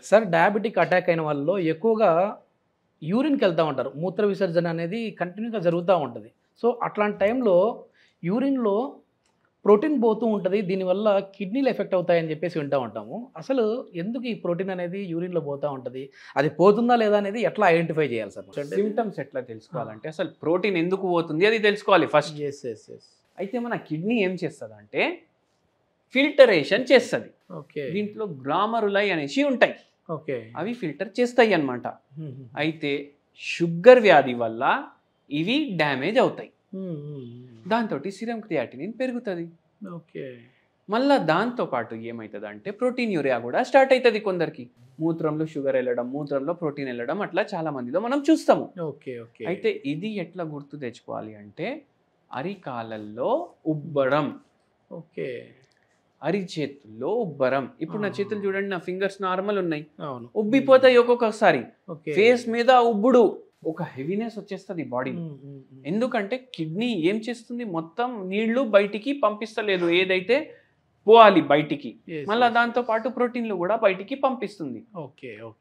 Sir diabetic attack అయిన వాళ్ళలో ఎక్కువగా యూరిన్కి వెళ్తూ ఉంటారు. మూత్ర విసర్జన అనేది కంటిన్యూగా జరుగుతూ ఉంటుంది. సో అట్లాంటి టైంలో యూరిన్లో ప్రోటీన్ పోతూ ఉంటుంది. దీనివల్ల కిడ్నీలు ఎఫెక్ట్ అవుతాయని చెప్పేసి వింటూ ఉంటాము. అసలు ఎందుకు ఈ ప్రోటీన్ అనేది యూరిన్లో పోతూ ఉంటుంది? అది పోతుందా లేదా అనేది ఎట్లా ఐడెంటిఫై చేయాలి సార్? సిమ్టమ్స్ ఎట్లా తెలుసుకోవాలంటే అసలు ప్రోటీన్ ఎందుకు పోతుంది అది తెలుసుకోవాలి ఫస్ట్. Yes yes yes. అయితే మన కిడ్నీ ఏం చేస్తుంది అంటే ఫిల్టరేషన్ చేస్తుంది. ఓకే. దీంట్లో గ్లామరులై అనేసి ఉంటాయి, ఓకే. అవి ఫిల్టర్ చేస్తాయి అన్నమాట. అయితే షుగర్ వ్యాధి వల్ల ఇవి డ్యామేజ్ అవుతాయి. దాంతో సిరం క్రియాటినిన్ పెరుగుతుంది. ఓకే. మళ్ళీ దాంతోపాటు ఏమవుతుంది అంటే ప్రోటీన్ యూరియా కూడా స్టార్ట్ అవుతుంది కొందరికి. మూత్రంలో షుగర్ వెళ్ళడం, మూత్రంలో ప్రోటీన్ వెళ్ళడం, అట్లా చాలా మందిలో మనం చూస్తాము. ఓకే. ఓకే. అయితే ఇది ఎట్లా గుర్తు తెచ్చుకోవాలి అంటే అరికాలల్లో ఉబ్బరం, ఓకే. అరిచేతుల్లో ఉబ్బరం. ఇప్పుడు నా చేతులు చూడండి, నా ఫింగర్స్ నార్మల్ ఉన్నాయి, అవును, ఉబ్బిపోతాయి ఒక్కొక్కసారి. ఓకే. ఫేస్ మీద ఉబ్బుడు, ఒక హెవీనెస్ వచ్చేస్తుంది బాడీ. ఎందుకంటే కిడ్నీ ఏం చేస్తుంది, మొత్తం నీళ్లు బయటికి పంపిస్తలేదు, ఏదైతే పోవాలి బయటికి, మళ్ళీ దాంతో పాటు ప్రోటీన్లు కూడా బయటికి పంపిస్తుంది. ఓకే. ఓకే.